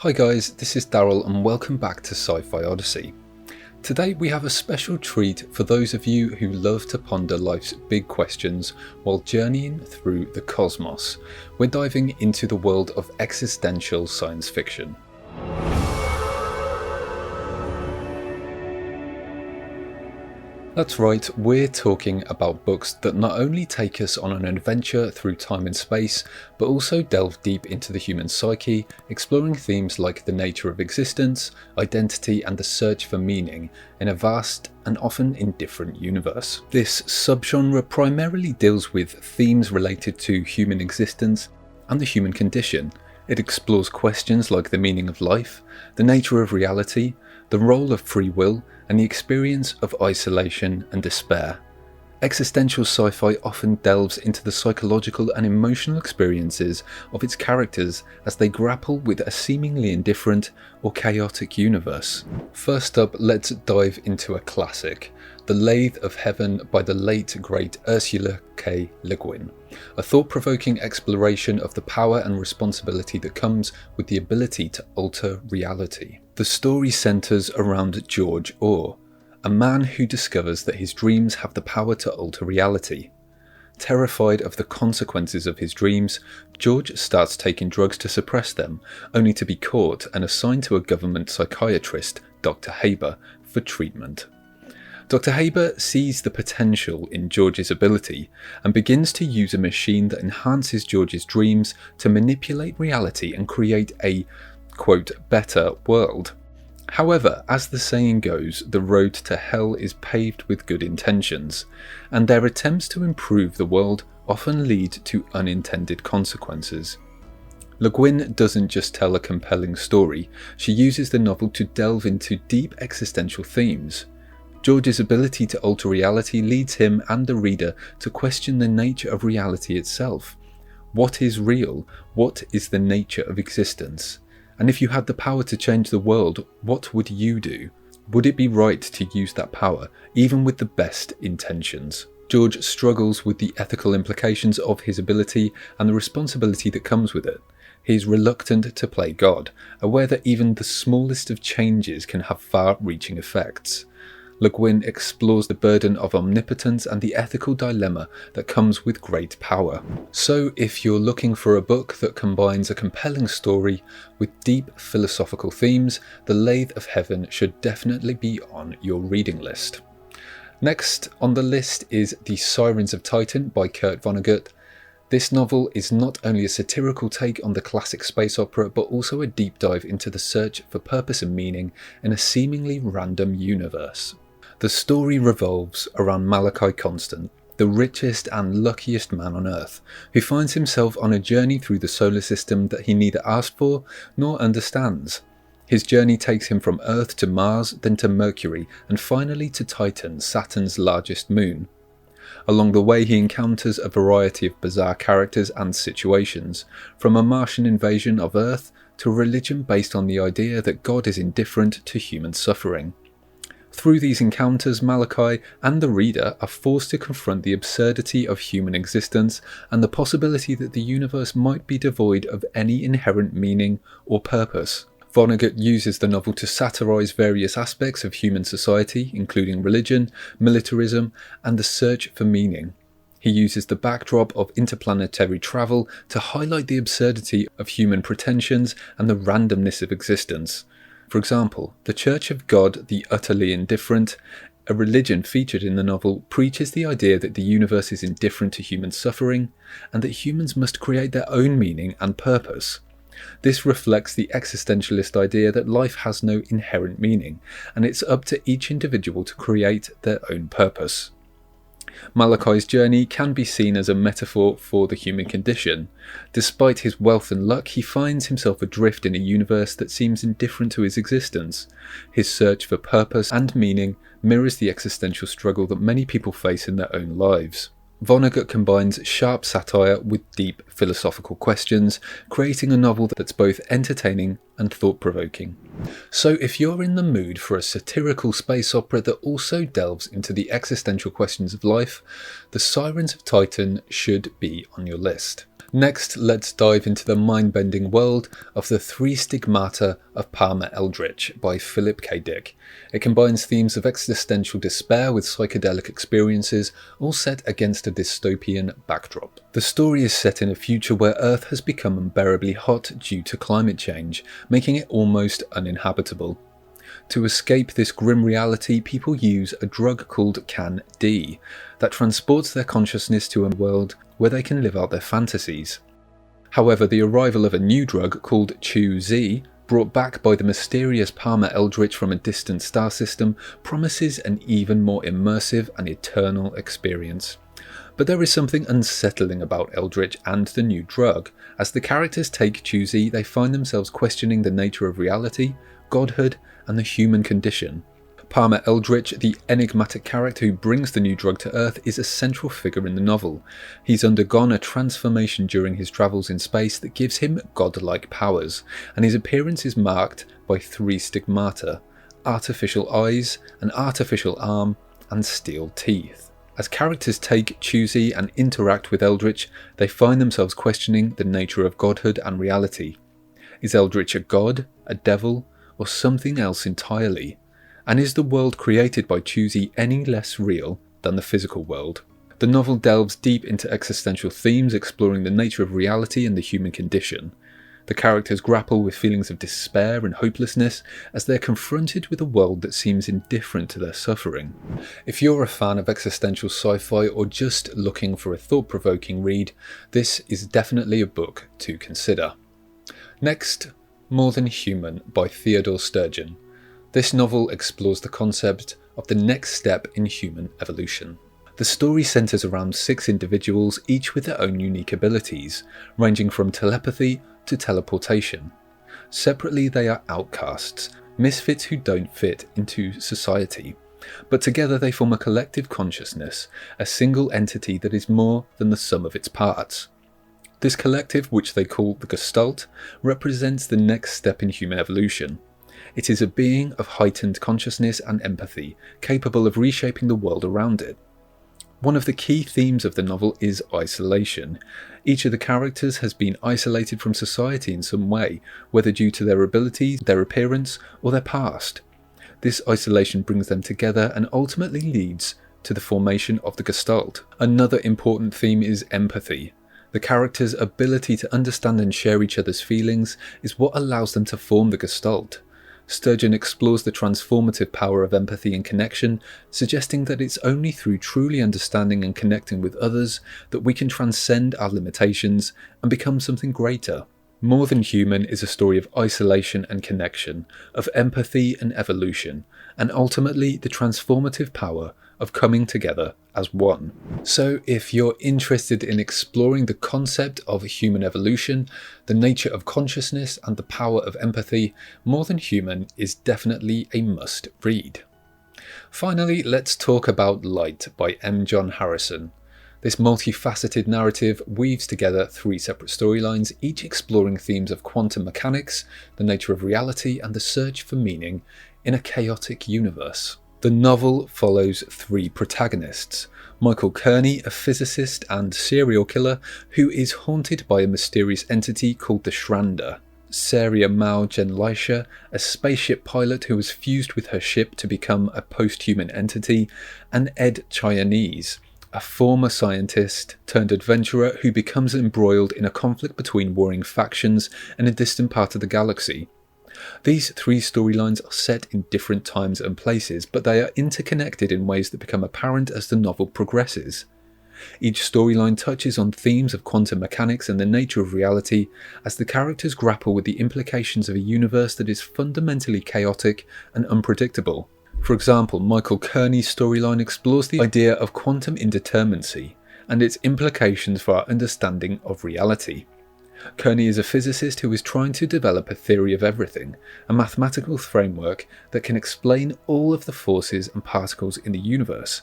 Hi guys, this is Daryl and welcome back to Sci-Fi Odyssey. Today we have a special treat for those of you who love to ponder life's big questions while journeying through the cosmos. We're diving into the world of existential science fiction. That's right, we're talking about books that not only take us on an adventure through time and space, but also delve deep into the human psyche, exploring themes like the nature of existence, identity and the search for meaning in a vast and often indifferent universe. This subgenre primarily deals with themes related to human existence and the human condition. It explores questions like the meaning of life, the nature of reality, the role of free will, and the experience of isolation and despair. Existential sci-fi often delves into the psychological and emotional experiences of its characters as they grapple with a seemingly indifferent or chaotic universe. First up, let's dive into a classic, The Lathe of Heaven by the late great Ursula K. Le Guin, a thought-provoking exploration of the power and responsibility that comes with the ability to alter reality. The story centres around George Orr, a man who discovers that his dreams have the power to alter reality. Terrified of the consequences of his dreams, George starts taking drugs to suppress them, only to be caught and assigned to a government psychiatrist, Dr. Haber, for treatment. Dr. Haber sees the potential in George's ability and begins to use a machine that enhances George's dreams to manipulate reality and create a, quote, better world. However, as the saying goes, the road to hell is paved with good intentions, and their attempts to improve the world often lead to unintended consequences. Le Guin doesn't just tell a compelling story, she uses the novel to delve into deep existential themes. George's ability to alter reality leads him and the reader to question the nature of reality itself. What is real? What is the nature of existence? And if you had the power to change the world, what would you do? Would it be right to use that power, even with the best intentions? George struggles with the ethical implications of his ability and the responsibility that comes with it. He is reluctant to play God, aware that even the smallest of changes can have far-reaching effects. Le Guin explores the burden of omnipotence and the ethical dilemma that comes with great power. So if you're looking for a book that combines a compelling story with deep philosophical themes, The Lathe of Heaven should definitely be on your reading list. Next on the list is The Sirens of Titan by Kurt Vonnegut. This novel is not only a satirical take on the classic space opera, but also a deep dive into the search for purpose and meaning in a seemingly random universe. The story revolves around Malachi Constant, the richest and luckiest man on Earth, who finds himself on a journey through the solar system that he neither asked for nor understands. His journey takes him from Earth to Mars, then to Mercury, and finally to Titan, Saturn's largest moon. Along the way he encounters a variety of bizarre characters and situations, from a Martian invasion of Earth to a religion based on the idea that God is indifferent to human suffering. Through these encounters, Malachi and the reader are forced to confront the absurdity of human existence and the possibility that the universe might be devoid of any inherent meaning or purpose. Vonnegut uses the novel to satirize various aspects of human society, including religion, militarism, and the search for meaning. He uses the backdrop of interplanetary travel to highlight the absurdity of human pretensions and the randomness of existence. For example, the Church of God, the Utterly Indifferent, a religion featured in the novel, preaches the idea that the universe is indifferent to human suffering and that humans must create their own meaning and purpose. This reflects the existentialist idea that life has no inherent meaning, and it's up to each individual to create their own purpose. Malachi's journey can be seen as a metaphor for the human condition. Despite his wealth and luck, he finds himself adrift in a universe that seems indifferent to his existence. His search for purpose and meaning mirrors the existential struggle that many people face in their own lives. Vonnegut combines sharp satire with deep philosophical questions, creating a novel that's both entertaining and thought-provoking. So if you're in the mood for a satirical space opera that also delves into the existential questions of life, the Sirens of Titan should be on your list. Next, let's dive into the mind-bending world of the Three Stigmata of Parma Eldritch by Philip K. Dick. It combines themes of existential despair with psychedelic experiences, all set against a dystopian backdrop. The story is set in a future where Earth has become unbearably hot due to climate change, making it almost uninhabitable. To escape this grim reality, people use a drug called Can-D that transports their consciousness to a world where they can live out their fantasies. However, the arrival of a new drug called Chu-Z, brought back by the mysterious Parma Eldritch from a distant star system, promises an even more immersive and eternal experience. But there is something unsettling about Eldritch and the new drug. As the characters take Chu-Z, they find themselves questioning the nature of reality, godhood, and the human condition. Parma Eldritch, the enigmatic character who brings the new drug to Earth, is a central figure in the novel. He's undergone a transformation during his travels in space that gives him godlike powers, and his appearance is marked by three stigmata: artificial eyes, an artificial arm, and steel teeth. As characters take Chu-Z and interact with Eldritch, they find themselves questioning the nature of godhood and reality. Is Eldritch a god, a devil, or something else entirely? And is the world created by Chu-Z any less real than the physical world? The novel delves deep into existential themes, exploring the nature of reality and the human condition. The characters grapple with feelings of despair and hopelessness as they're confronted with a world that seems indifferent to their suffering. If you're a fan of existential sci-fi or just looking for a thought-provoking read, this is definitely a book to consider. Next, More Than Human by Theodore Sturgeon. This novel explores the concept of the next step in human evolution. The story centres around 6 individuals, each with their own unique abilities, ranging from telepathy to teleportation. Separately, they are outcasts, misfits who don't fit into society. But together they form a collective consciousness, a single entity that is more than the sum of its parts. This collective, which they call the Gestalt, represents the next step in human evolution. It is a being of heightened consciousness and empathy, capable of reshaping the world around it. One of the key themes of the novel is isolation. Each of the characters has been isolated from society in some way, whether due to their abilities, their appearance, or their past. This isolation brings them together and ultimately leads to the formation of the Gestalt. Another important theme is empathy. The characters' ability to understand and share each other's feelings is what allows them to form the Gestalt. Sturgeon explores the transformative power of empathy and connection, suggesting that it's only through truly understanding and connecting with others that we can transcend our limitations and become something greater. More Than Human is a story of isolation and connection, of empathy and evolution, and ultimately the transformative power of coming together as one. So if you're interested in exploring the concept of human evolution, the nature of consciousness and the power of empathy, More Than Human is definitely a must read. Finally, let's talk about Light by M. John Harrison. This multifaceted narrative weaves together 3 separate storylines, each exploring themes of quantum mechanics, the nature of reality, and the search for meaning in a chaotic universe. The novel follows 3 protagonists: Michael Kearney, a physicist and serial killer who is haunted by a mysterious entity called the Shrander; Saria Mao Genlisha, a spaceship pilot who was fused with her ship to become a post-human entity; and Ed Chianese, a former scientist turned adventurer who becomes embroiled in a conflict between warring factions in a distant part of the galaxy. These 3 storylines are set in different times and places, but they are interconnected in ways that become apparent as the novel progresses. Each storyline touches on themes of quantum mechanics and the nature of reality, as the characters grapple with the implications of a universe that is fundamentally chaotic and unpredictable. For example, Michael Kearney's storyline explores the idea of quantum indeterminacy and its implications for our understanding of reality. Kearney is a physicist who is trying to develop a theory of everything, a mathematical framework that can explain all of the forces and particles in the universe,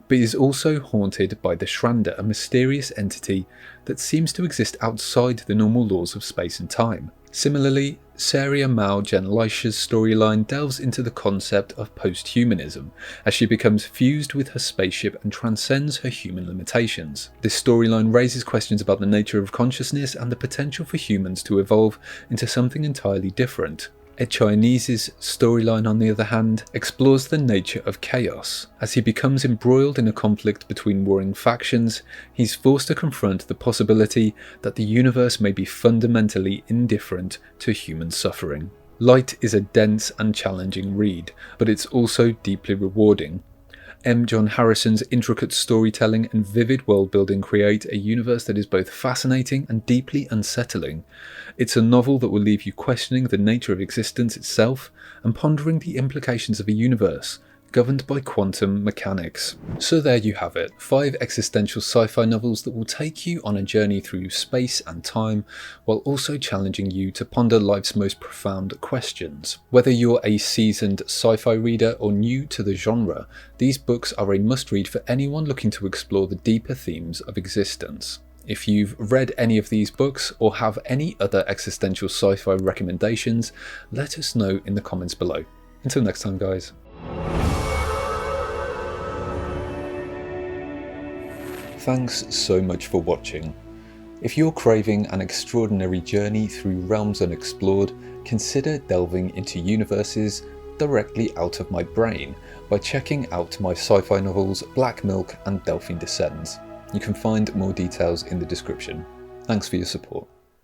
but is also haunted by the Shrander, a mysterious entity that seems to exist outside the normal laws of space and time. Similarly, Saria Mao Genlisha's storyline delves into the concept of post-humanism, as she becomes fused with her spaceship and transcends her human limitations. This storyline raises questions about the nature of consciousness and the potential for humans to evolve into something entirely different. Ed Chinese's storyline, on the other hand, explores the nature of chaos. As he becomes embroiled in a conflict between warring factions, he's forced to confront the possibility that the universe may be fundamentally indifferent to human suffering. Light is a dense and challenging read, but it's also deeply rewarding. M. John Harrison's intricate storytelling and vivid world-building create a universe that is both fascinating and deeply unsettling. It's a novel that will leave you questioning the nature of existence itself and pondering the implications of a universe governed by quantum mechanics. So there you have it, 5 existential sci-fi novels that will take you on a journey through space and time, while also challenging you to ponder life's most profound questions. Whether you're a seasoned sci-fi reader or new to the genre, these books are a must-read for anyone looking to explore the deeper themes of existence. If you've read any of these books or have any other existential sci-fi recommendations, let us know in the comments below. Until next time, guys. Thanks so much for watching. If you're craving an extraordinary journey through realms unexplored, consider delving into universes directly out of my brain by checking out my sci-fi novels Black Milk and Delphine Descends. You can find more details in the description. Thanks for your support.